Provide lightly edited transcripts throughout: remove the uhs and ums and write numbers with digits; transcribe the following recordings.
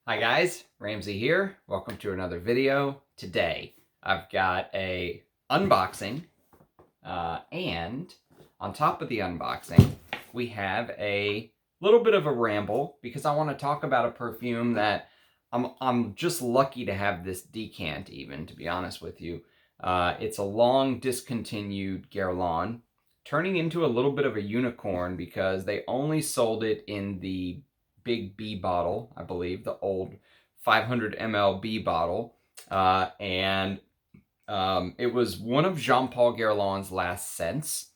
Hi guys, Ramsey here. Welcome to another video. Today I've got a unboxing and on top of the unboxing we have a little bit of a ramble because I want to talk about a perfume that I'm just lucky to have this decant, even, to be honest with you. It's a long discontinued Guerlain, turning into a little bit of a unicorn because they only sold it in the big B bottle, I believe, the old 500 ml B bottle. And it was one of Jean-Paul Guerlain's last scents,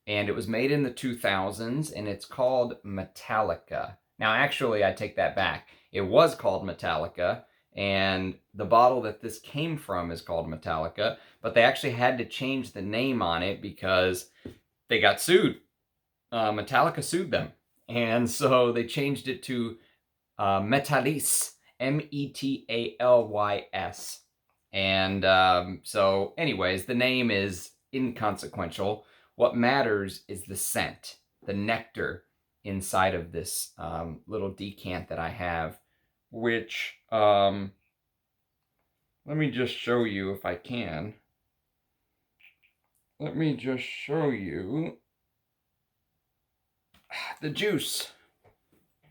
and it was made in the 2000s, and it's called Metallica. Now, actually, I take that back. It was called Metallica, and the bottle that this came from is called Metallica, but they actually had to change the name on it because they got sued. Metallica sued them. And so they changed it to Métalys, Metalys. And so anyways, the name is inconsequential. What matters is the scent, the nectar inside of this little decant that I have, which, let me just show you if I can. Let me just show you the juice.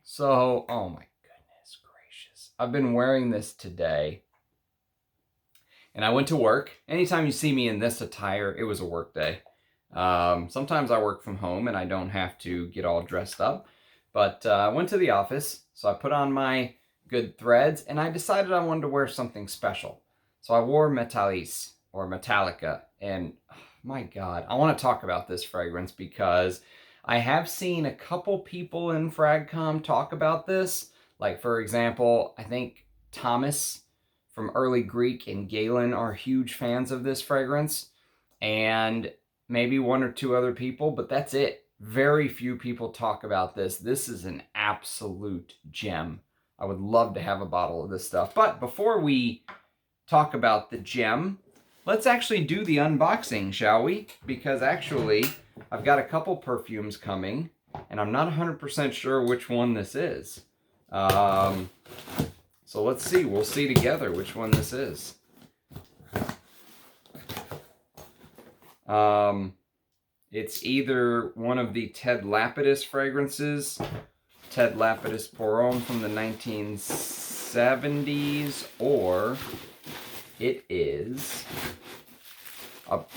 So, oh my goodness gracious. I've been wearing this today. And I went to work. Anytime you see me in this attire, it was a work day. Sometimes I work from home and I don't have to get all dressed up. But I went to the office, so I put on my good threads, and I decided I wanted to wear something special. So I wore Métalys, or Metallica, and oh my God, I want to talk about this fragrance because I have seen a couple people in FragCom talk about this. Like, for example, I think Thomas from Early Greek and Galen are huge fans of this fragrance, and maybe one or two other people, but that's it. Very few people talk about this. This is an absolute gem. I would love to have a bottle of this stuff. But before we talk about the gem, let's actually do the unboxing, shall we? Because actually, I've got a couple perfumes coming, and I'm not 100% sure which one this is. So let's see. We'll see together which one this is. It's either one of the Ted Lapidus fragrances, Ted Lapidus Pour Homme from the 1970s, or it is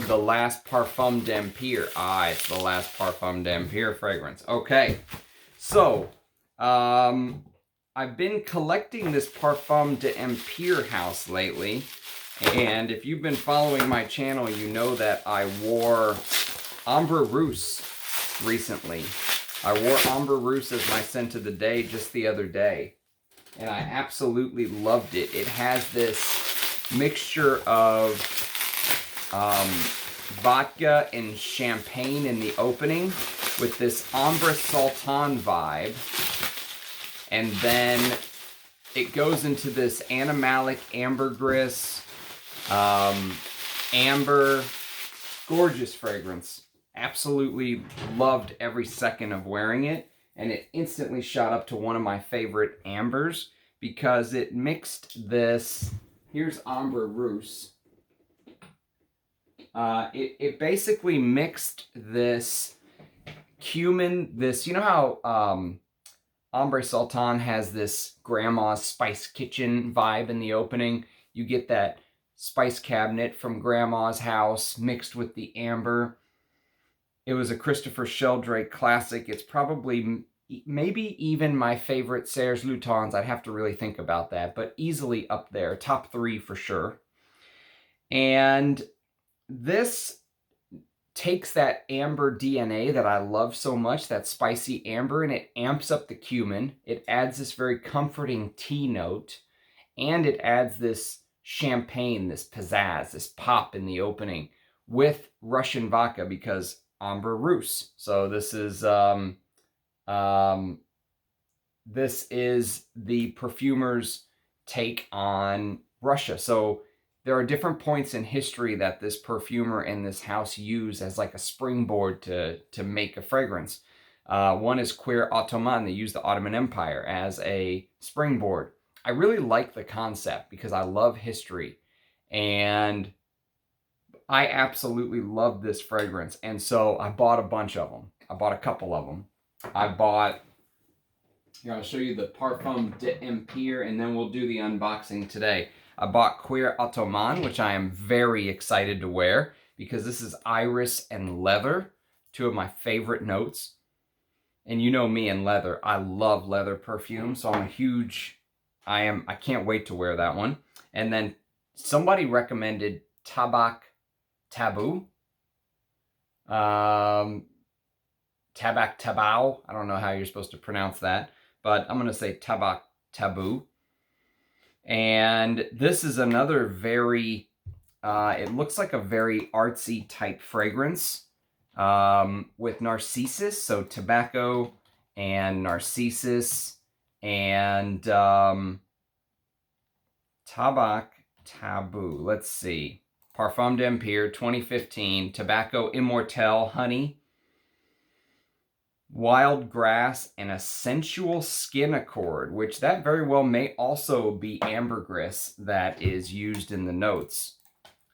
the last Parfum d'Empire. It's the last Parfum d'Empire fragrance. Okay, so I've been collecting this Parfum d'Empire house lately, and if you've been following my channel, you know that I wore Ambre Rousse recently. I wore Ambre Rousse as my scent of the day just the other day, and I absolutely loved it. It has this mixture of vodka and champagne in the opening with this Ambre Sultan vibe, and then it goes into this animalic ambergris, amber, gorgeous fragrance. Absolutely loved every second of wearing it, and it instantly shot up to one of my favorite ambers because it mixed this. Here's Ambre Rousse. It basically mixed this cumin, you know how Ambre Sultan has this grandma's spice kitchen vibe in the opening? You get that spice cabinet from grandma's house mixed with the amber. It was a Christopher Sheldrake classic. It's probably, maybe even my favorite Serge Lutens. I'd have to really think about that, but easily up there. Top 3 for sure. And this takes that amber DNA that I love so much, that spicy amber, and it amps up the cumin. It adds this very comforting tea note, and it adds this champagne, this pizzazz, this pop in the opening with Russian vodka because Ambre Rousse. So this is the perfumer's take on Russia. So there are different points in history that this perfumer and this house use as like a springboard to make a fragrance. One is Queer Ottoman. They use the Ottoman Empire as a springboard. I really like the concept because I love history, and I absolutely love this fragrance. And so I bought a bunch of them. I bought a couple of them. I bought, here, I'll show you the Parfum d'Empire, and then we'll do the unboxing today. I bought Cuir Ottoman, which I am very excited to wear because this is iris and leather, two of my favorite notes. And you know me and leather. I love leather perfume, so I'm a huge, I can't wait to wear that one. And then somebody recommended Tabak Tabou. Tabak Tabau. I don't know how you're supposed to pronounce that, but I'm going to say Tabak Tabou. And this is another very, it looks like a very artsy type fragrance with narcissus, so tobacco and narcissus and Tabak Tabou. Let's see. Parfum d'Empire 2015, Tobacco Immortel, honey, wild grass, and a sensual skin accord, which that very well may also be ambergris that is used in the notes.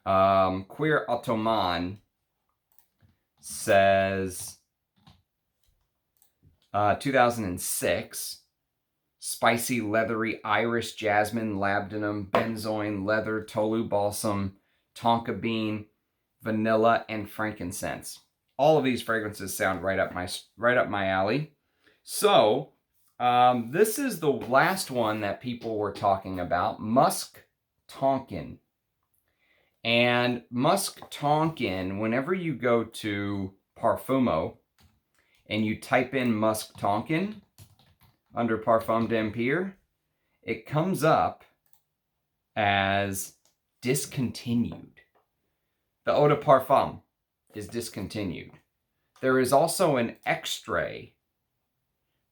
Cuir Ottoman says 2006, spicy, leathery, iris, jasmine, labdanum, benzoin, leather, tolu balsam, tonka bean, vanilla, and frankincense. All of these fragrances sound right up my alley. So this is the last one that people were talking about, Musk Tonkin. And Musk Tonkin, whenever you go to Parfumo and you type in Musk Tonkin under Parfum d'Empire, it comes up as discontinued. The eau de parfum is discontinued. There is also an extrait,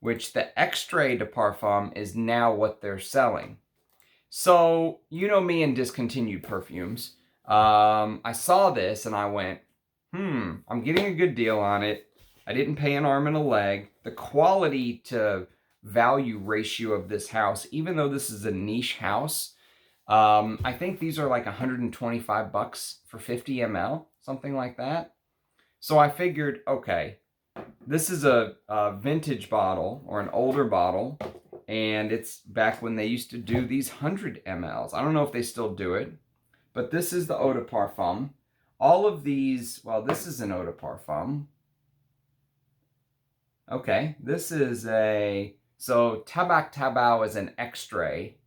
which the extrait de parfum is now what they're selling. So, you know me and discontinued perfumes. I saw this and I went, I'm getting a good deal on it. I didn't pay an arm and a leg. The quality to value ratio of this house, even though this is a niche house, I think these are like $125 for 50 ml, something like that. So I figured, okay, this is a vintage bottle or an older bottle, and it's back when they used to do these 100 mLs. I don't know if they still do it, but this is the eau de parfum. All of these, well, this is an eau de parfum. Okay, this is so Tabak Tabau is an extrait.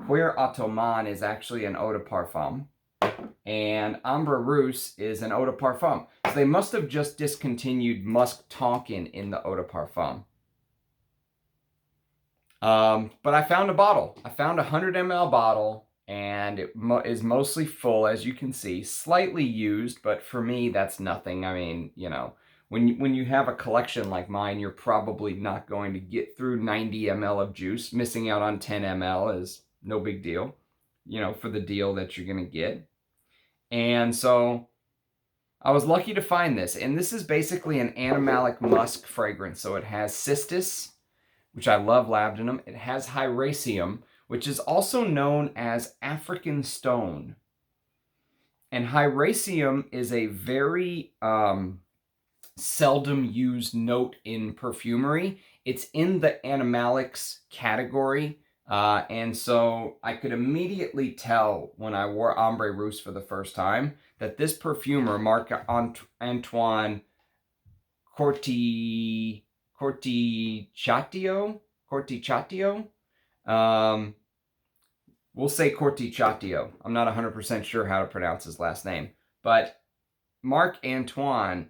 Cuir Ottoman is actually an eau de parfum. And Ambre Rousse is an eau de parfum. So they must have just discontinued Musk Tonkin in the eau de parfum. But I found a bottle. I found a 100 ml bottle, and it is mostly full, as you can see. Slightly used, but for me, that's nothing. I mean, you know, when you have a collection like mine, you're probably not going to get through 90 ml of juice. Missing out on 10 ml is no big deal, you know, for the deal that you're going to get. And so I was lucky to find this. And this is basically an animalic musk fragrance. So it has cistus, which I love, labdanum. It has hyraceum, which is also known as African stone. And hyraceum is a very seldom used note in perfumery. It's in the animalics category. And so I could immediately tell when I wore Ambre Rousse for the first time that this perfumer, Marc Antoine Corticciatio, we'll say Corticciatio. I'm not 100% sure how to pronounce his last name, but Marc Antoine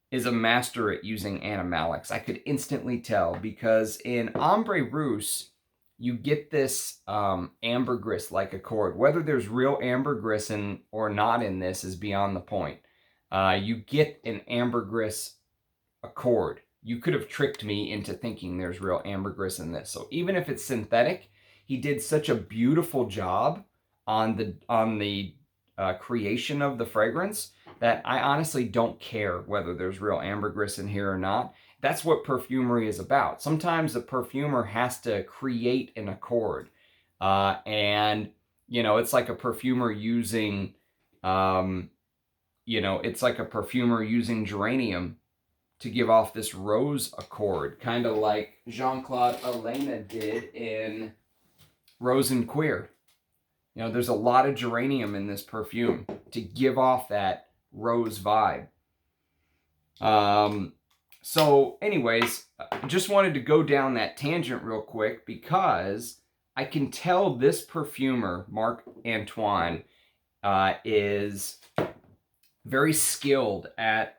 is a master at using animalics. I could instantly tell because in Ambre Rousse, you get this ambergris-like accord. Whether there's real ambergris in or not in this is beyond the point. You get an ambergris accord. You could have tricked me into thinking there's real ambergris in this. So even if it's synthetic, he did such a beautiful job on the creation of the fragrance that I honestly don't care whether there's real ambergris in here or not. That's what perfumery is about. Sometimes the perfumer has to create an accord. And, you know, it's like a perfumer using, it's like a perfumer using geranium to give off this rose accord, kind of like Jean-Claude Elena did in Rose and Queer. You know, there's a lot of geranium in this perfume to give off that rose vibe. So anyways, just wanted to go down that tangent real quick because I can tell this perfumer, Marc Antoine, is very skilled at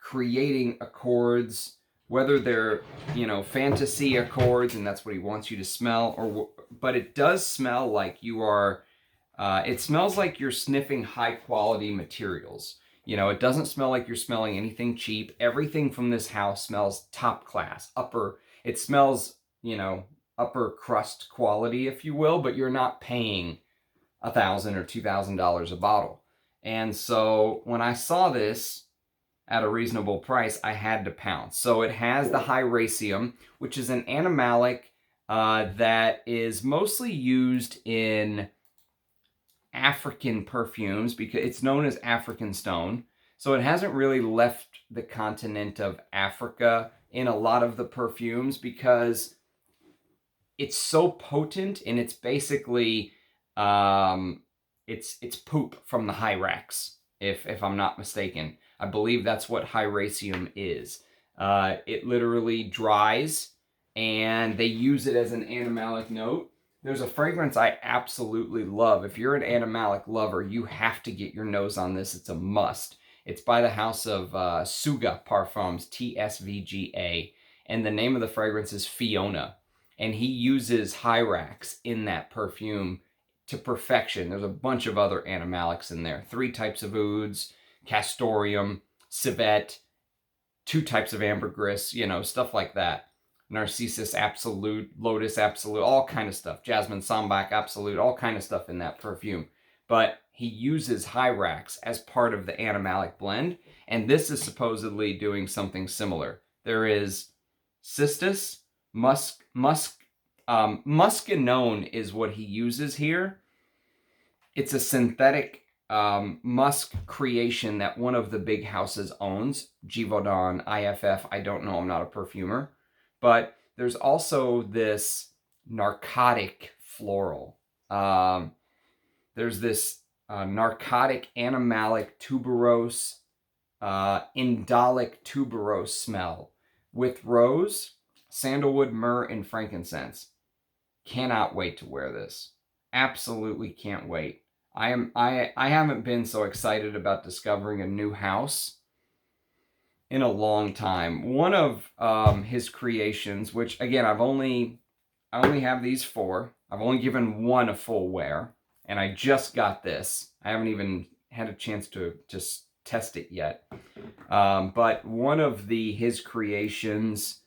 creating accords, whether they're, you know, fantasy accords, and that's what he wants you to smell, but it does smell like you are, it smells like you're sniffing high quality materials. You know, it doesn't smell like you're smelling anything cheap. Everything from this house smells top class, it smells, you know, upper crust quality, if you will, but you're not paying $1,000 or $2,000 a bottle. And so when I saw this at a reasonable price, I had to pounce. So it has the Hyraceum, which is an animalic that is mostly used in African perfumes because it's known as African stone. So it hasn't really left the continent of Africa in a lot of the perfumes because it's so potent, and it's basically it's poop from the hyrax, if I'm not mistaken. I believe that's what Hyraceum is. It literally dries, and they use it as an animalic note. There's a fragrance I absolutely love. If you're an animalic lover, you have to get your nose on this. It's a must. It's by the house of Suga Parfums, TSVGA, and the name of the fragrance is Fiona. And he uses hyrax in that perfume to perfection. There's a bunch of other animalics in there. 3 types of ouds, castoreum, civet, 2 types of ambergris, you know, stuff like that. Narcissus Absolute, Lotus Absolute, all kind of stuff. Jasmine Sambac Absolute, all kind of stuff in that perfume. But he uses hyrax as part of the animalic blend, and this is supposedly doing something similar. There is cistus, muscanone is what he uses here. It's a synthetic musk creation that one of the big houses owns, Givaudan, IFF, I don't know, I'm not a perfumer. But there's also this narcotic floral. There's this narcotic animalic tuberose, indolic tuberose smell with rose, sandalwood, myrrh, and frankincense. Cannot wait to wear this. Absolutely can't wait. I haven't been so excited about discovering a new house in a long time. One of his creations, which again I only have these 4. I've only given one a full wear, and I just got this. I haven't even had a chance to just test it yet. But one of his creations,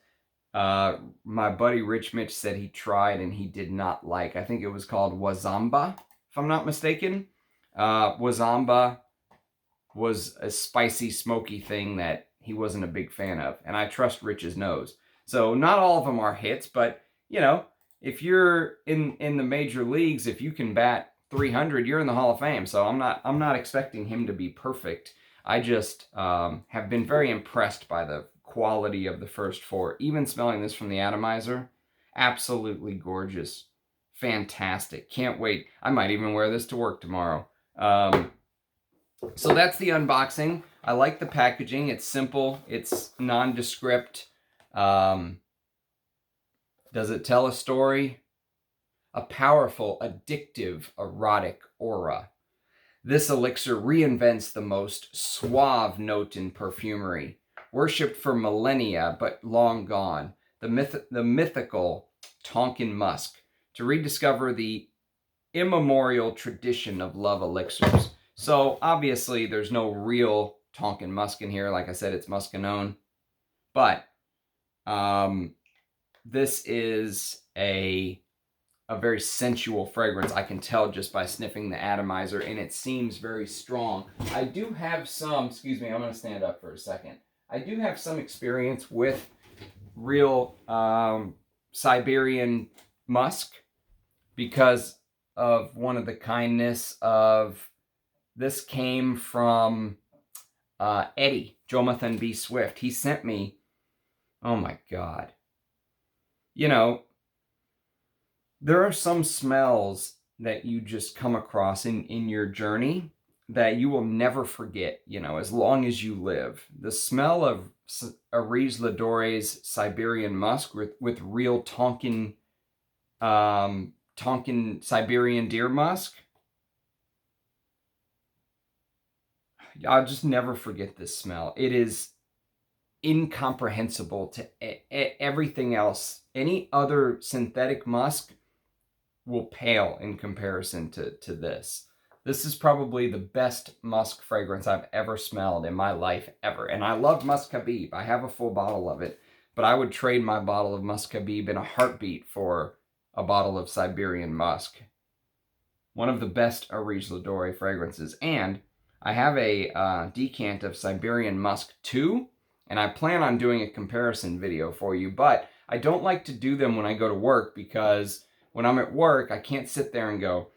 my buddy Rich Mitch said he tried and he did not like. I think it was called Wazamba, if I'm not mistaken. Wazamba was a spicy, smoky thing that he wasn't a big fan of, and I trust Rich's nose. So not all of them are hits, but you know, if you're in the major leagues, if you can bat 300, you're in the Hall of Fame. So I'm not expecting him to be perfect. I just have been very impressed by the quality of the first 4. Even smelling this from the atomizer, absolutely gorgeous, fantastic. Can't wait. I might even wear this to work tomorrow. So that's the unboxing. I like the packaging. It's simple. It's nondescript. Does it tell a story? A powerful, addictive, erotic aura. This elixir reinvents the most suave note in perfumery, worshipped for millennia but long gone. The mythical Tonkin musk, to rediscover the immemorial tradition of love elixirs. So obviously there's no real Tonkin musk in here. Like I said, it's muscanone. But this is a very sensual fragrance. I can tell just by sniffing the atomizer, and it seems very strong. I do have some, excuse me, I'm going to stand up for a second. I do have some experience with real Siberian musk, because of one of the kindness of, this came from Eddie, Jonathan B. Swift. He sent me, oh my God. You know, there are some smells that you just come across in your journey that you will never forget, you know, as long as you live. The smell of Aries Ladore's Siberian musk with real Tonkin Siberian deer musk. I'll just never forget this smell. It is incomprehensible to everything else. Any other synthetic musk will pale in comparison to this. This is probably the best musk fragrance I've ever smelled in my life ever. And I love Musk Habib. I have a full bottle of it, but I would trade my bottle of Musk Habib in a heartbeat for a bottle of Siberian musk. One of the best Aries Ladore fragrances. And I have a decant of Siberian musk too, and I plan on doing a comparison video for you, but I don't like to do them when I go to work, because when I'm at work, I can't sit there and go,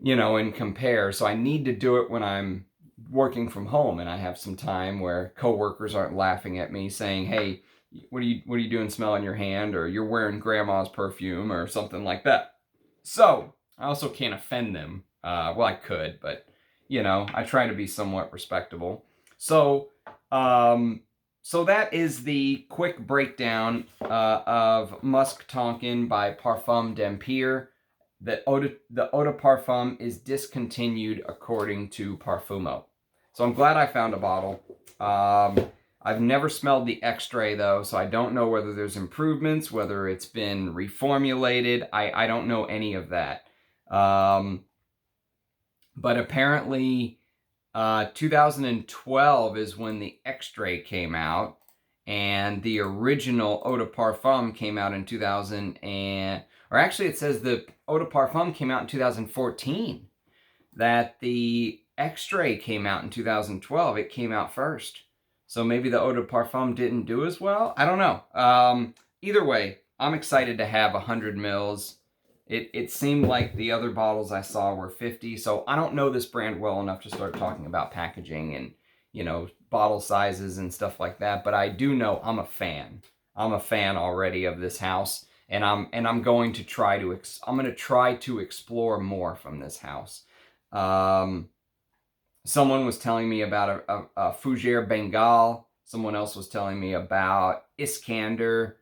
you know, and compare. So I need to do it when I'm working from home and I have some time where coworkers aren't laughing at me saying, hey, what are you doing smelling your hand, or you're wearing grandma's perfume or something like that. So I also can't offend them. Well, I could, but you know, I try to be somewhat respectable. So that is the quick breakdown of Musk Tonkin by Parfum d'Empire. The eau de parfum is discontinued according to Parfumo. So I'm glad I found a bottle. I've never smelled the extrait though, so I don't know whether there's improvements, whether it's been reformulated. I don't know any of that. But apparently 2012 is when the extrait came out, and the original eau de parfum came out in 2000 and, or actually it says the eau de parfum came out in 2014. That the extrait came out in 2012. It came out first. So maybe the eau de parfum didn't do as well. I don't know. Either way, I'm excited to have 100 mils. It seemed like the other bottles I saw were 50. So I don't know this brand well enough to start talking about packaging and, you know, bottle sizes and stuff like that. But I do know I'm a fan. I'm a fan already of this house. And I'm going to try to explore more from this house. Someone was telling me about a Fougere Bengal. Someone else was telling me about Iskander.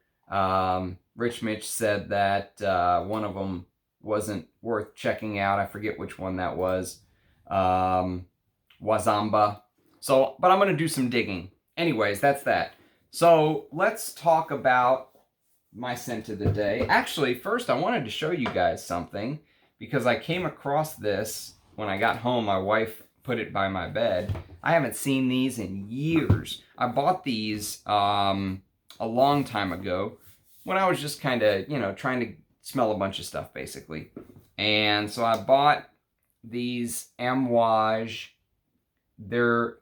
Rich Mitch said that one of them wasn't worth checking out. I forget which one that was. Wazamba. So, but I'm going to do some digging. Anyways, that's that. So let's talk about my scent of the day. Actually, first I wanted to show you guys something, because I came across this when I got home. My wife put it by my bed. I haven't seen these in years. I bought these a long time ago when I was just kind of, you know, trying to smell a bunch of stuff basically. And so I bought these Amouage. They're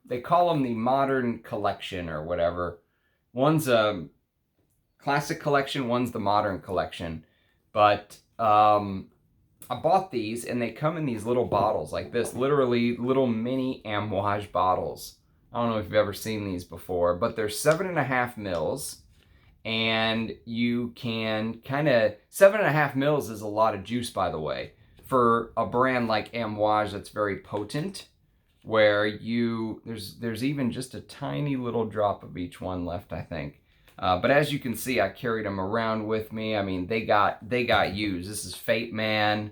they call them the Modern Collection or whatever. One's a classic collection, one's the modern collection. But I bought these, and they come in these little bottles like this, literally little mini Amouage bottles. I don't know if you've ever seen these before, but they're 7.5 mils, and you can kind of, 7.5 mils is a lot of juice, by the way, for a brand like Amouage that's very potent, where there's even just a tiny little drop of each one left, I think. But as you can see, I carried them around with me. I mean, they got used. This is Fate Man.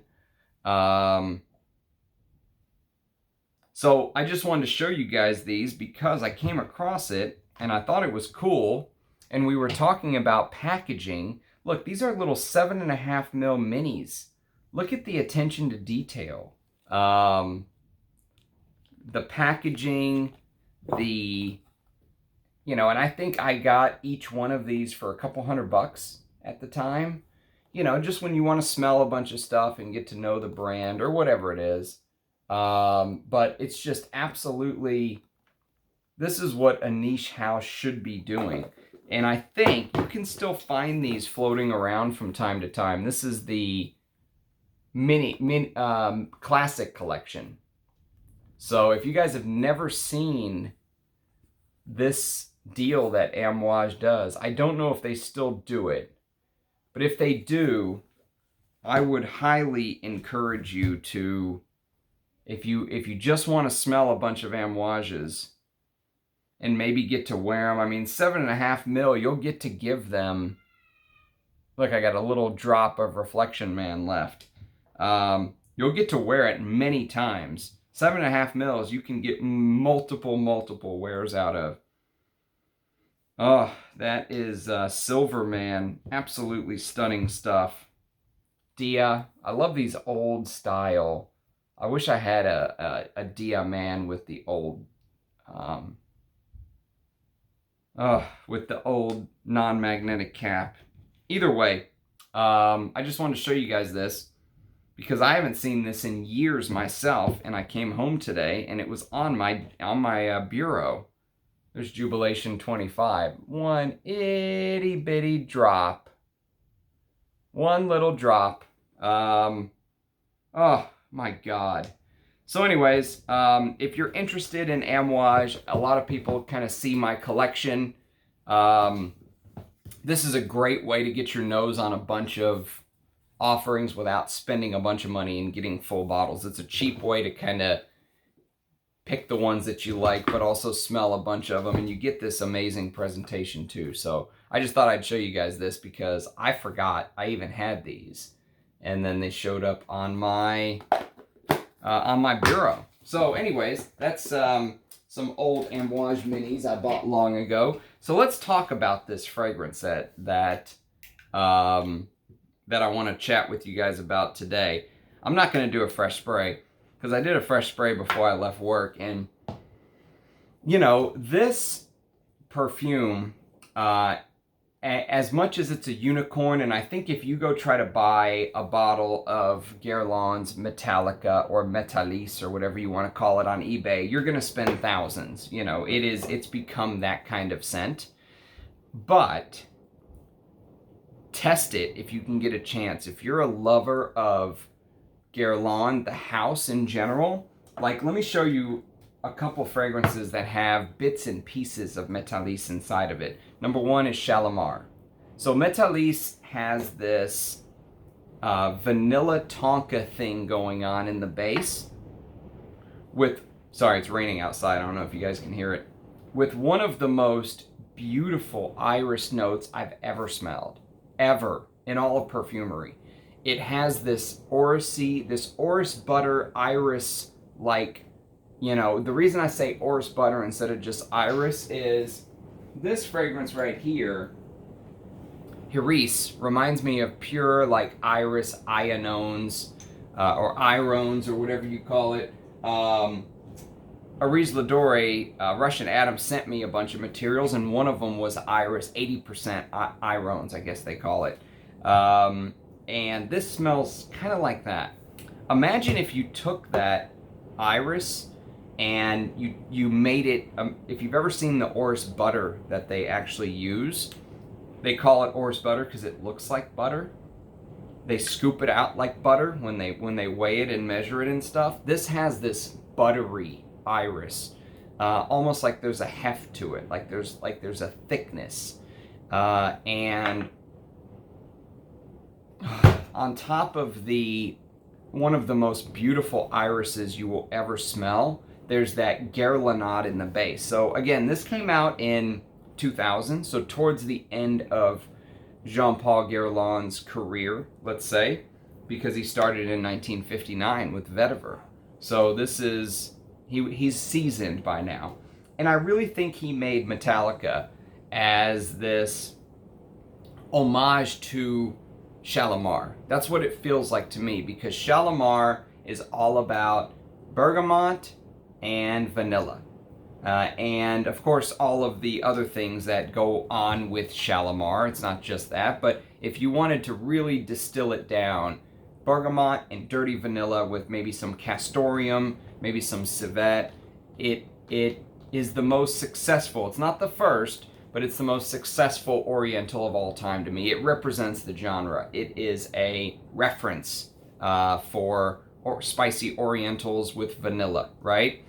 So I just wanted to show you guys these because I came across it and I thought it was cool. And we were talking about packaging. Look, these are little 7.5 mil minis. Look at the attention to detail. The packaging, you know, and I think I got each one of these for a couple $100 at the time. You know, just when you want to smell a bunch of stuff and get to know the brand or whatever it is. But it's just absolutely, this is what a niche house should be doing. And I think you can still find these floating around from time to time. This is the classic collection. So if you guys have never seen this deal that Amouage does, I don't know if they still do it, but if they do, I would highly encourage you to, if you just want to smell a bunch of Amouages and maybe get to wear them. I mean, 7.5 mil, you'll get to give them. Look, I got a little drop of Reflection Man left. You'll get to wear it many times. 7.5 mils, you can get multiple wears out of. Oh, that is Silver Man. Absolutely stunning stuff. Dia. I love these old style. I wish I had a Dia Man with the old, with the old non-magnetic cap. Either way, I just wanted to show you guys this because I haven't seen this in years myself, and I came home today and it was on my bureau. There's Jubilation 25. One itty bitty drop. One little drop. Oh my God. So anyways, if you're interested in Amouage, a lot of people kind of see my collection. This is a great way to get your nose on a bunch of offerings without spending a bunch of money and getting full bottles. It's a cheap way to kind of pick the ones that you like, but also smell a bunch of them, and you get this amazing presentation too. So I just thought I'd show you guys this because I forgot I even had these, and then they showed up on my bureau. So anyways, that's some old Amouage minis I bought long ago. So let's talk about this fragrance that I want to chat with you guys about today. I'm not going to do a fresh spray because I did a fresh spray before I left work, and you know, this perfume, as much as it's a unicorn, and I think if you go try to buy a bottle of Guerlain's Metallica or Métalys or whatever you want to call it on eBay, you're going to spend thousands. You know, it's become that kind of scent. But test it if you can get a chance. If you're a lover of Guerlain, the house in general, like, let me show you a couple fragrances that have bits and pieces of Métalys inside of it. Number one is Shalimar. So Métalys has this vanilla tonka thing going on in the base with, sorry, it's raining outside, I don't know if you guys can hear it, with one of the most beautiful iris notes I've ever smelled, ever, in all of perfumery. It has this orris-y, this orris butter iris, like, you know, the reason I say orris butter instead of just iris is this fragrance right here, Iris, reminds me of pure, like, iris ionones, or irones, or whatever you call it. Aris Ladore, Russian Adam, sent me a bunch of materials, and one of them was iris, 80% irones, I guess they call it. And this smells kind of like that. Imagine if you took that iris and you made it, if you've ever seen the orris butter that they actually use, they call it orris butter because it looks like butter. They scoop it out like butter when they weigh it and measure it and stuff. This has this buttery iris, almost like there's a heft to it, like there's a thickness, and on top of one of the most beautiful irises you will ever smell, there's that Guerlain in the base. So again, this came out in 2000, so towards the end of Jean-Paul Guerlain's career, let's say, because he started in 1959 with Vetiver. So this is, he's seasoned by now. And I really think he made Metallica as this homage to Shalimar. That's what it feels like to me, because Shalimar is all about bergamot and vanilla. And of course, all of the other things that go on with Shalimar. It's not just that, but if you wanted to really distill it down, bergamot and dirty vanilla with maybe some castoreum, maybe some civet, it is the most successful. It's not the first, but it's the most successful Oriental of all time to me. It represents the genre. It is a reference for spicy Orientals with vanilla, right?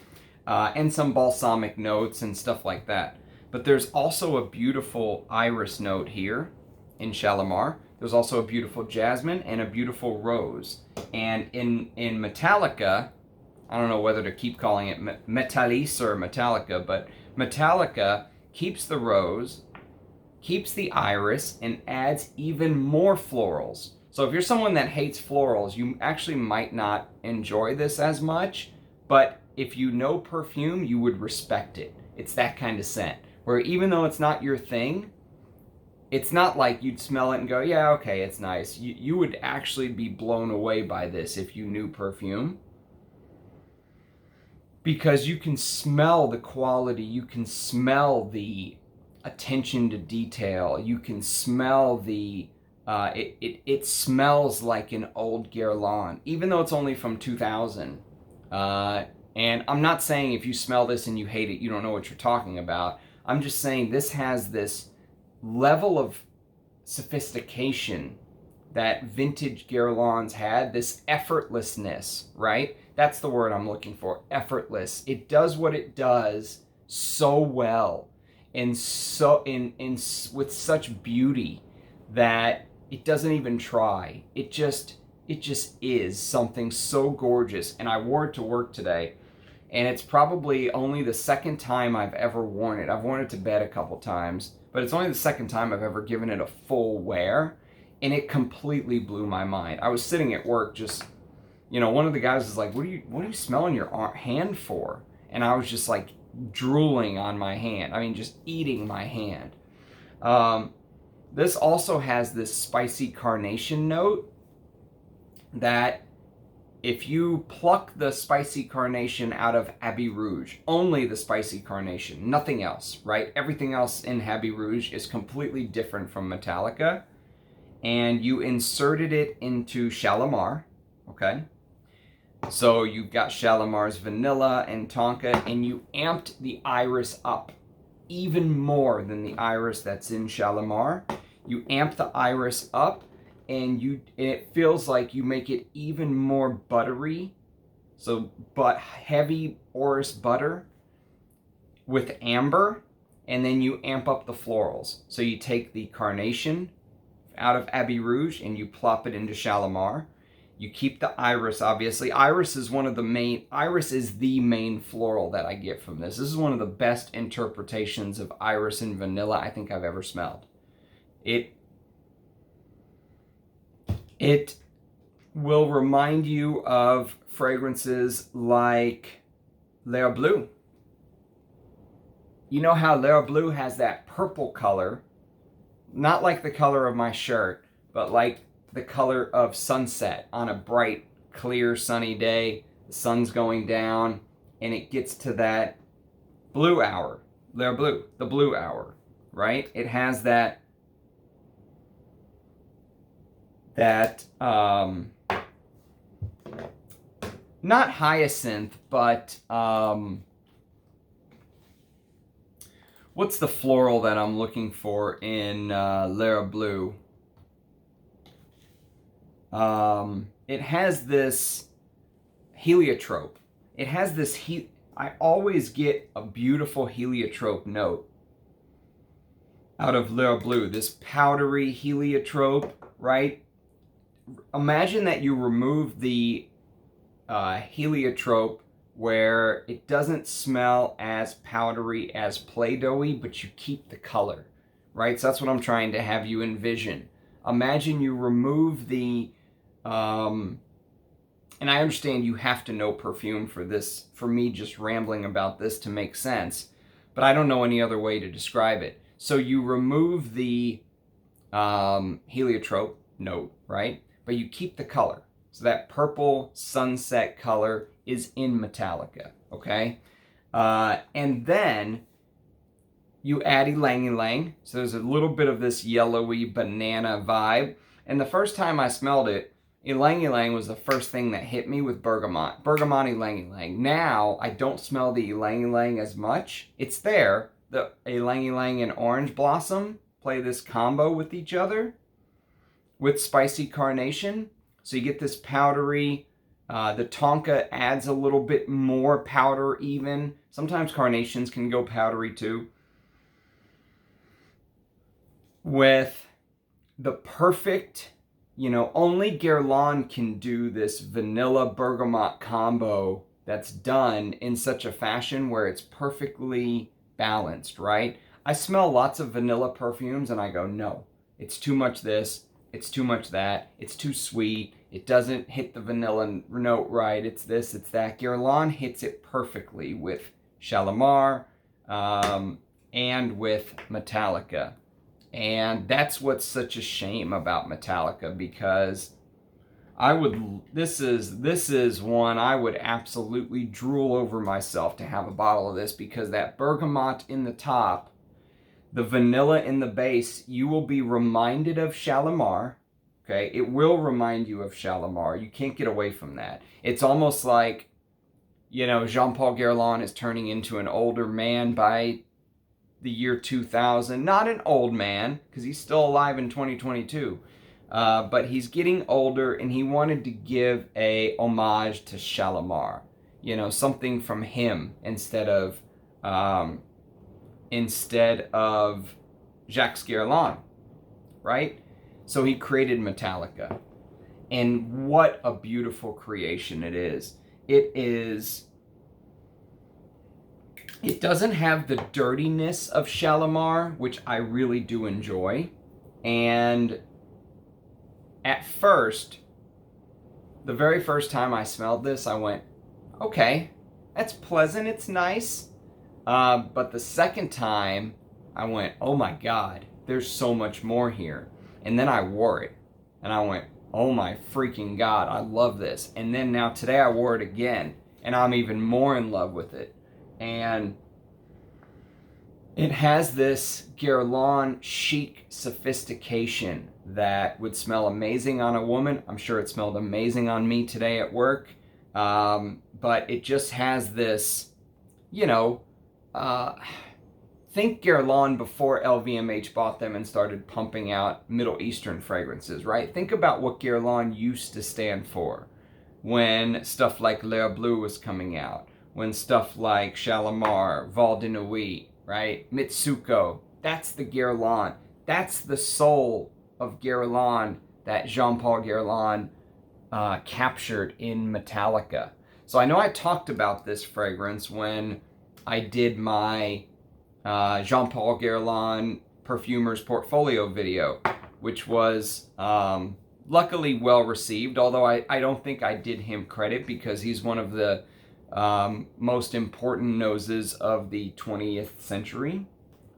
And some balsamic notes and stuff like that. But there's also a beautiful iris note here in Shalimar. There's also a beautiful jasmine and a beautiful rose. And in Metallica, I don't know whether to keep calling it Métalys or Metallica, but Metallica keeps the rose, keeps the iris, and adds even more florals. So if you're someone that hates florals, you actually might not enjoy this as much, but if you know perfume, you would respect it. It's that kind of scent, where even though it's not your thing, it's not like you'd smell it and go, yeah, okay, it's nice. You would actually be blown away by this if you knew perfume. Because you can smell the quality, you can smell the attention to detail, you can smell the, it smells like an old Guerlain, even though it's only from 2000. And I'm not saying if you smell this and you hate it, you don't know what you're talking about. I'm just saying this has this level of sophistication that vintage Guerlains had, this effortlessness, right? That's the word I'm looking for, effortless. It does what it does so well and so with such beauty that it doesn't even try. It just is something so gorgeous. And I wore it to work today, and it's probably only the second time I've ever worn it. I've worn it to bed a couple times, but it's only the second time I've ever given it a full wear, and it completely blew my mind. I was sitting at work just, you know, one of the guys was like, what are you smelling your hand for? And I was just like drooling on my hand. I mean, just eating my hand. This also has this spicy carnation note that if you pluck the spicy carnation out of Abbey Rouge, only the spicy carnation, nothing else, right? Everything else in Abbey Rouge is completely different from Metallica, and you inserted it into Shalimar, okay? So you've got Shalimar's vanilla and tonka, and you amped the iris up even more than the iris that's in Shalimar. You amp the iris up, and it feels like you make it even more buttery. So, but heavy orris butter with amber, and then you amp up the florals. So you take the carnation out of Abbey Rouge and you plop it into Shalimar. You keep the iris, obviously. Iris is the main floral that I get from this. This is one of the best interpretations of iris and vanilla I think I've ever smelled. It will remind you of fragrances like L'air Bleu. You know how L'air Bleu has that purple color, not like the color of my shirt, but like the color of sunset on a bright, clear, sunny day. The sun's going down, and it gets to that blue hour. L'air Bleu, the blue hour, right? It has that not hyacinth, but what's the floral that I'm looking for in L'air Bleu? It has this heliotrope. It has this I always get a beautiful heliotrope note out of L'air Bleu. This powdery heliotrope, right? Imagine that you remove the heliotrope where it doesn't smell as powdery as Play-Doh-y, but you keep the color, right? So that's what I'm trying to have you envision. Imagine you remove the, and I understand you have to know perfume for this, for me just rambling about this to make sense, but I don't know any other way to describe it. So you remove the heliotrope note, right? But you keep the color. So that purple sunset color is in Metallica, okay? And then you add ylang ylang. So there's a little bit of this yellowy banana vibe. And the first time I smelled it, ylang ylang was the first thing that hit me with bergamot. Bergamot ylang ylang. Now, I don't smell the ylang ylang as much. It's there, the ylang ylang and orange blossom play this combo with each other with spicy carnation. So you get this powdery, the tonka adds a little bit more powder even. Sometimes carnations can go powdery too. With the perfect, only Guerlain can do this vanilla bergamot combo that's done in such a fashion where it's perfectly balanced, right? I smell lots of vanilla perfumes and I go, no, it's too much this, it's too much that, it's too sweet, it doesn't hit the vanilla note right, it's this, it's that. Guerlain hits it perfectly with Shalimar and with Metallica. And that's what's such a shame about Metallica, because this is one I would absolutely drool over myself to have a bottle of this, because that bergamot in the top, the vanilla in the base, you will be reminded of Shalimar. Okay, it will remind you of Shalimar. You can't get away from that. It's almost like, Jean-Paul Guerlain is turning into an older man by the year 2000. Not an old man, because he's still alive in 2022. But he's getting older, and he wanted to give a homage to Shalimar. Something from him instead of Jacques Guerlain, right? So he created Metallica. And what a beautiful creation it is. It doesn't have the dirtiness of Shalimar, which I really do enjoy. And at first, the very first time I smelled this, I went, okay, that's pleasant, it's nice. But the second time, I went, oh my God, there's so much more here. And then I wore it, and I went, oh my freaking God, I love this. And then now today I wore it again, and I'm even more in love with it. And it has this Guerlain chic sophistication that would smell amazing on a woman. I'm sure it smelled amazing on me today at work. But it just has this, think Guerlain before LVMH bought them and started pumping out Middle Eastern fragrances, right? Think about what Guerlain used to stand for when stuff like L'Air Bleu was coming out, when stuff like Shalimar, Val de Nuit, right? Mitsuko. That's the Guerlain. That's the soul of Guerlain that Jean-Paul Guerlain captured in Metallica. So I know I talked about this fragrance when I did my Jean-Paul Guerlain Perfumers Portfolio video, which was luckily well received, although I don't think I did him credit, because he's one of the most important noses of the 20th century,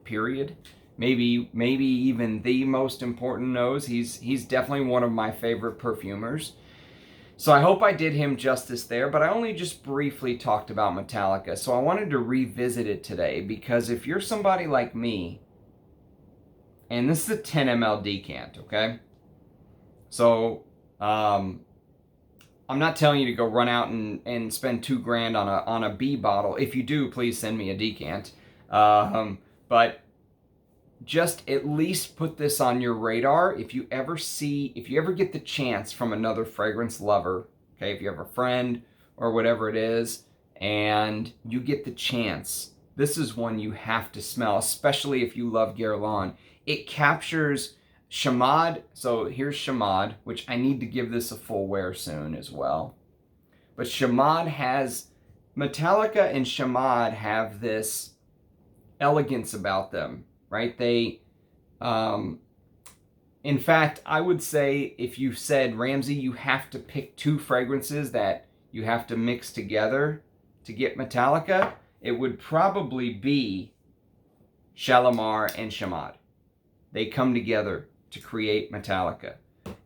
period. Maybe even the most important nose. He's definitely one of my favorite perfumers. So I hope I did him justice there, but I only just briefly talked about Metallica. So I wanted to revisit it today, because if you're somebody like me, and this is a 10 ml decant, okay? So I'm not telling you to go run out and spend $2,000 on a B bottle. If you do, please send me a decant. But just at least put this on your radar. If you ever get the chance from another fragrance lover, okay, if you have a friend or whatever it is, and you get the chance, this is one you have to smell, especially if you love Guerlain. It captures Chamade. So here's Chamade, which I need to give this a full wear soon as well. But Metallica and Chamade have this elegance about them, right? They, in fact, I would say if you said, Ramsey, you have to pick two fragrances that you have to mix together to get Metallica, it would probably be Shalimar and Chamade. They come together to create Metallica.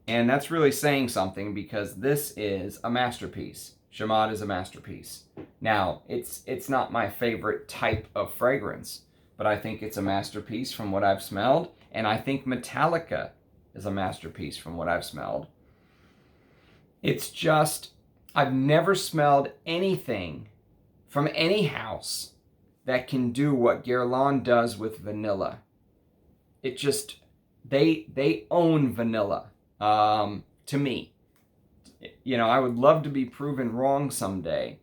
And that's really saying something, because this is a masterpiece. Chamade is a masterpiece. Now, it's not my favorite type of fragrance, but I think it's a masterpiece from what I've smelled, and I think Metallica is a masterpiece from what I've smelled. It's just, I've never smelled anything from any house that can do what Guerlain does with vanilla. It just, they own vanilla, to me. You know, I would love to be proven wrong someday,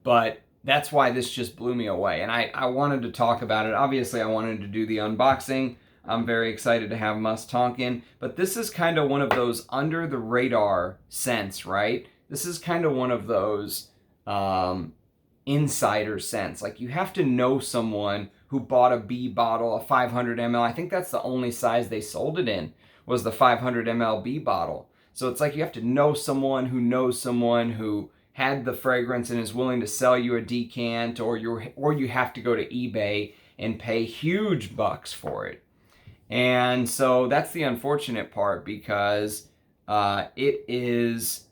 but that's why this just blew me away. And I wanted to talk about it. Obviously, I wanted to do the unboxing. I'm very excited to have Musk Tonkin, but this is kind of one of those under the radar scents, right? This is kind of one of those insider scents. Like, you have to know someone who bought a B bottle, a 500 ml. I think that's the only size they sold it in, was the 500 ml B bottle. So it's like you have to know someone who knows someone who had the fragrance and is willing to sell you a decant, or you have to go to eBay and pay huge bucks for it. And so that's the unfortunate part, because it is...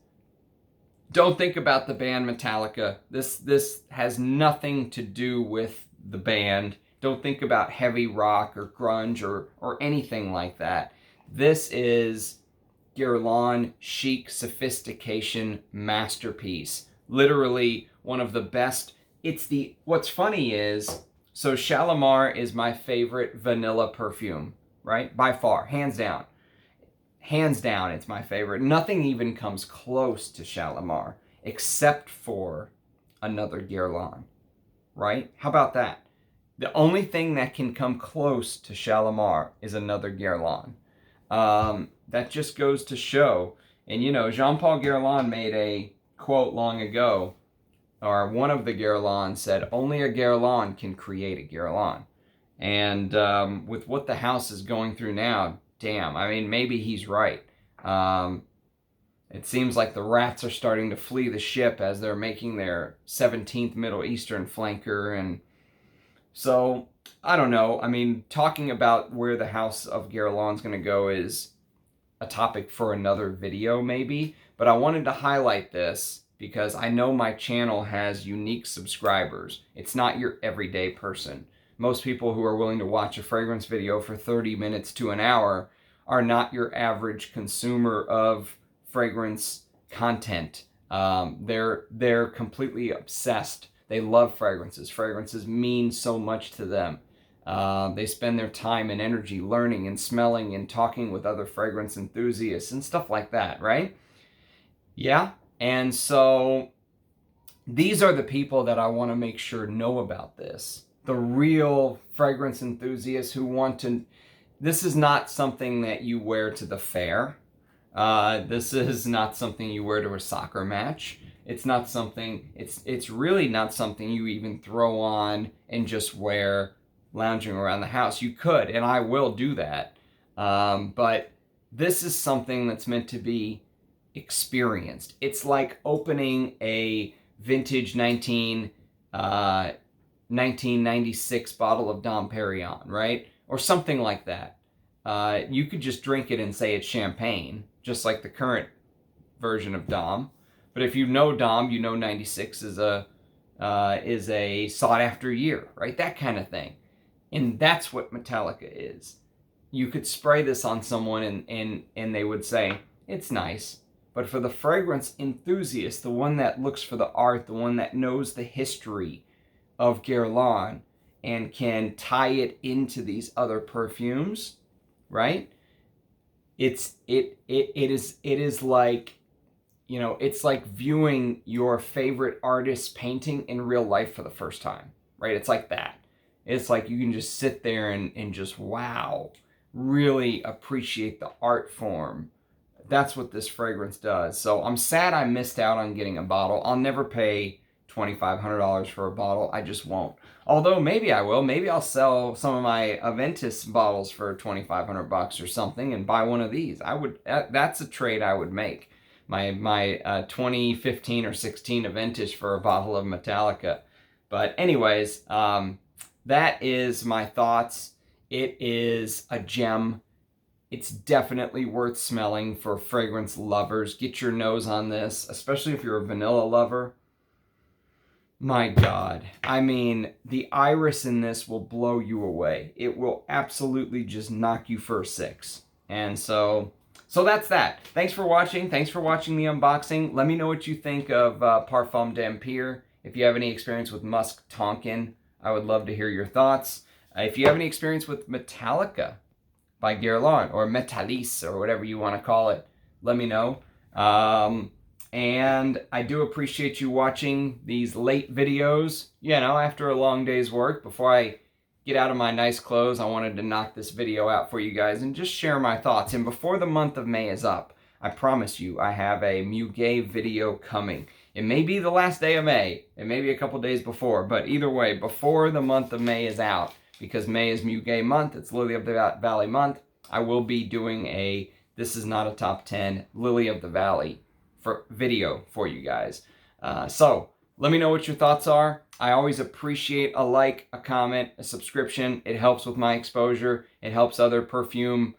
Don't think about the band Metallica. This has nothing to do with the band. Don't think about heavy rock or grunge or anything like that. This is Guerlain chic sophistication masterpiece. Literally one of the best. What's funny is, so Shalimar is my favorite vanilla perfume, right? By far, hands down. Hands down, it's my favorite. Nothing even comes close to Shalimar, except for another Guerlain, right? How about that? The only thing that can come close to Shalimar is another Guerlain. That just goes to show. And you know, Jean-Paul Guerlain made a quote long ago, or one of the Guerlains said, only a Guerlain can create a Guerlain. And with what the house is going through now, damn, I mean, maybe he's right. It seems like the rats are starting to flee the ship as they're making their 17th Middle Eastern flanker. And so, I don't know. I mean, talking about where the house of Guerlain's going to go is a topic for another video, maybe. But I wanted to highlight this because I know my channel has unique subscribers. It's not your everyday person. Most people who are willing to watch a fragrance video for 30 minutes to an hour are not your average consumer of fragrance content. They're completely obsessed. They love fragrances. Fragrances mean so much to them. They spend their time and energy learning and smelling and talking with other fragrance enthusiasts and stuff like that, right? Yeah, and so these are the people that I want to make sure know about this. The real fragrance enthusiasts who want to... This is not something that you wear to the fair. This is not something you wear to a soccer match. It's not something... It's really not something you even throw on and just wear lounging around the house. You could, and I will do that. But this is something that's meant to be experienced. It's like opening a vintage 1996 bottle of Dom Perignon, right? Or something like that. You could just drink it and say it's champagne, just like the current version of Dom. But if you know Dom, you know 96 is a sought after year, right? That kind of thing. And that's what Metallica is. You could spray this on someone and they would say, it's nice. But for the fragrance enthusiast, the one that looks for the art, the one that knows the history of Guerlain and can tie it into these other perfumes, right? It is like, you know, it's like viewing your favorite artist's painting in real life for the first time, right? It's like that. It's like you can just sit there and just, wow, really appreciate the art form. That's what this fragrance does. So I'm sad I missed out on getting a bottle. I'll never pay $2,500 for a bottle. I just won't. Although maybe I will. Maybe I'll sell some of my Aventus bottles for $2,500 or something and buy one of these. I would. That's a trade I would make. My 2015 or 16 Aventus for a bottle of Metallica. But anyways, that is my thoughts. It is a gem. It's definitely worth smelling for fragrance lovers. Get your nose on this, especially if you're a vanilla lover. My God. I mean, the iris in this will blow you away. It will absolutely just knock you for a six. And so that's that. Thanks for watching. Thanks for watching the unboxing. Let me know what you think of Parfum d'Empire. If you have any experience with Musk Tonkin, I would love to hear your thoughts. If you have any experience with Metallica by Guerlain, or Métalys, or whatever you want to call it, let me know. And I do appreciate you watching these late videos, after a long day's work. Before I get out of my nice clothes, I wanted to knock this video out for you guys and just share my thoughts. And before the month of May is up, I promise you I have a Muguet video coming. It may be the last day of May, it may be a couple days before, but either way, before the month of May is out, because May is Muguet month, it's Lily of the Valley month, I will be doing a This Is Not a Top 10 Lily of the Valley video for you guys. So let me know what your thoughts are. I always appreciate a like, a comment, a subscription. It helps with my exposure. It helps other perfume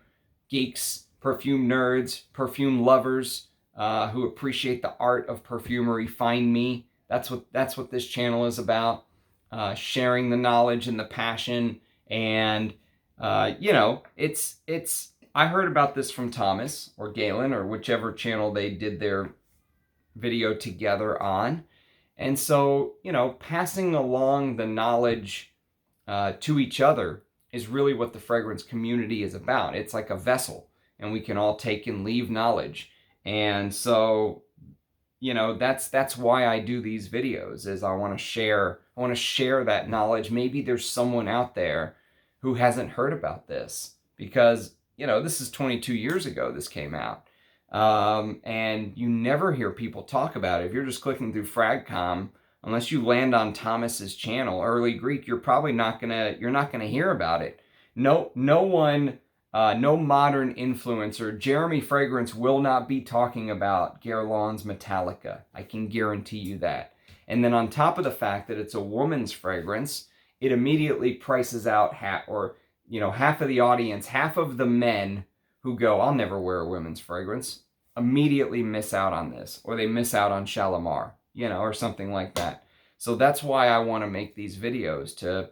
geeks, perfume nerds, perfume lovers who appreciate the art of perfumery find me. That's what this channel is about. Sharing the knowledge and the passion. And it's I heard about this from Thomas or Galen or whichever channel they did their video together on. And so, passing along the knowledge to each other is really what the fragrance community is about. It's like a vessel, and we can all take and leave knowledge. And so, that's why I do these videos, is I want to share that knowledge. Maybe there's someone out there who hasn't heard about this, because, this is 22 years ago this came out. And you never hear people talk about it. If you're just clicking through Fragcom, unless you land on Thomas's channel, Early Greek, you're not gonna hear about it. No one, no modern influencer, Jeremy Fragrance will not be talking about Guerlain's Metallica. I can guarantee you that. And then on top of the fact that it's a woman's fragrance, it immediately prices out half of the audience, half of the men who go, I'll never wear a women's fragrance, immediately miss out on this, or they miss out on Shalimar, or something like that. So that's why I want to make these videos, to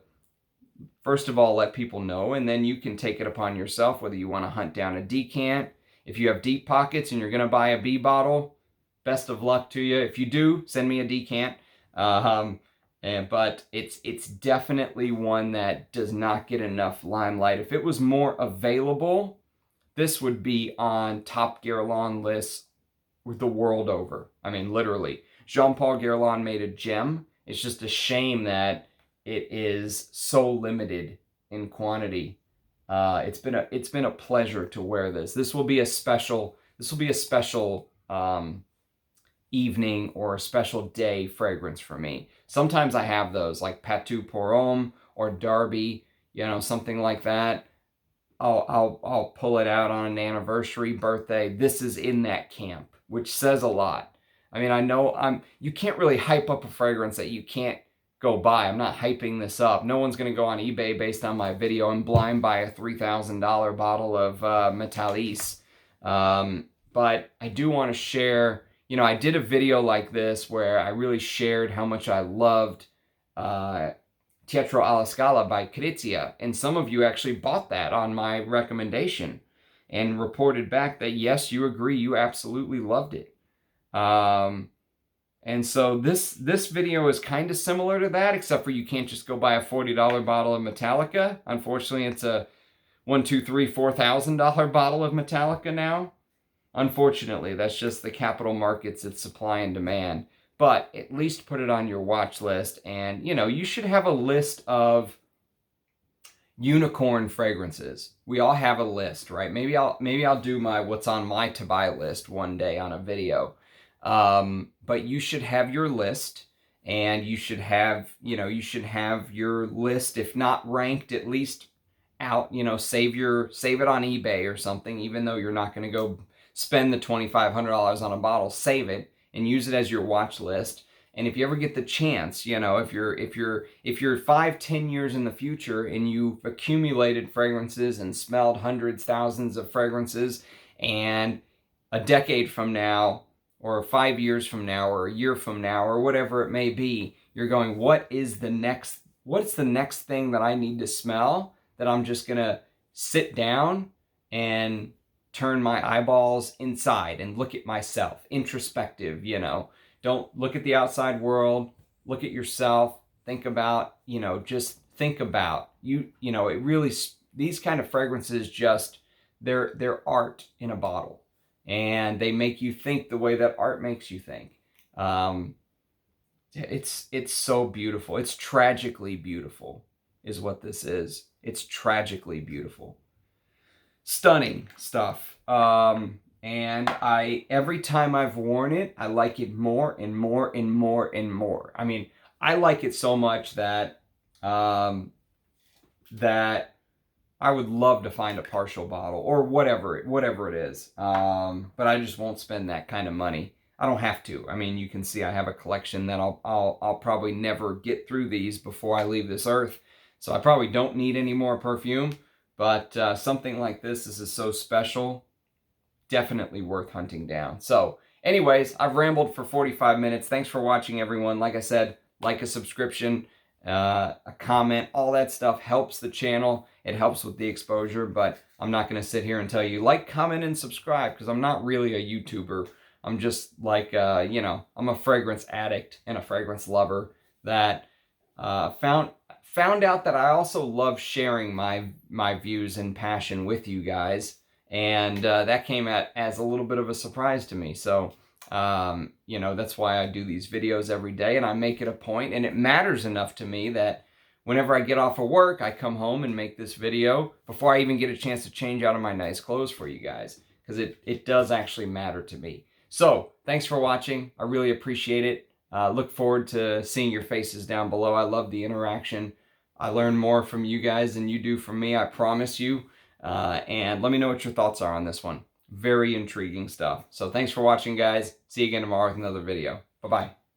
first of all let people know, and then you can take it upon yourself whether you want to hunt down a decant. If you have deep pockets and you're going to buy a B bottle, best of luck to you. If you do, send me a decant. But it's definitely one that does not get enough limelight. If it was more available, this would be on top Guerlain lists the world over. I mean, literally. Jean-Paul Guerlain made a gem. It's just a shame that it is so limited in quantity. It's been a pleasure to wear this. This will be a special evening or a special day fragrance for me. Sometimes I have those, like Patou Pour Homme or Darby, something like that. I'll pull it out on an anniversary, birthday. This is in that camp, which says a lot. I mean, I know you can't really hype up a fragrance that you can't go buy. I'm not hyping this up. No one's going to go on eBay based on my video and blind buy a $3,000 bottle of Métalys. But I do want to share, I did a video like this where I really shared how much I loved Teatro alla Scala by Crizia, and some of you actually bought that on my recommendation and reported back that yes, you agree, you absolutely loved it. And so this video is kind of similar to that, except for you can't just go buy a $40 bottle of Metallica. Unfortunately, it's a $4,000 bottle of Metallica now. Unfortunately, that's just the capital markets, it's supply and demand. But at least put it on your watch list, and you should have a list of unicorn fragrances. We all have a list, right? Maybe I'll do my what's on my to buy list one day on a video. But you should have your list, and you should have your list, if not ranked, at least out, save it on eBay or something, even though you're not going to go spend the $2,500 on a bottle. Save it and use it as your watch list. And if you ever get the chance, if you're 5-10 years in the future and you've accumulated fragrances and smelled hundreds, thousands of fragrances, and a decade from now, or 5 years from now, or a year from now, or whatever it may be, you're going, what's the next thing that I need to smell, that I'm just gonna sit down and turn my eyeballs inside and look at myself, introspective, don't look at the outside world, look at yourself, think about, just think about it really, these kind of fragrances just, they're art in a bottle, and they make you think the way that art makes you think. It's so beautiful. It's tragically beautiful is what this is. It's tragically beautiful. Stunning stuff. And every time I've worn it, I like it more and more and more and more. I mean, I like it so much that that I would love to find a partial bottle or whatever it is. But I just won't spend that kind of money. I don't have to. I mean, you can see I have a collection that I'll probably never get through these before I leave this earth. So I probably don't need any more perfume. But something like this is so special, definitely worth hunting down. So anyways, I've rambled for 45 minutes. Thanks for watching, everyone. Like I said, like a subscription, a comment, all that stuff helps the channel. It helps with the exposure, but I'm not going to sit here and tell you like, comment, and subscribe, because I'm not really a YouTuber. I'm just like, I'm a fragrance addict and a fragrance lover that found out that I also love sharing my views and passion with you guys, and that came as a little bit of a surprise to me. So that's why I do these videos every day, and I make it a point, and it matters enough to me that whenever I get off of work, I come home and make this video before I even get a chance to change out of my nice clothes for you guys, because it does actually matter to me. So thanks for watching. I really appreciate it. Look forward to seeing your faces down below. I love the interaction. I learn more from you guys than you do from me, I promise you. And let me know what your thoughts are on this one. Very intriguing stuff. So thanks for watching, guys. See you again tomorrow with another video. Bye-bye.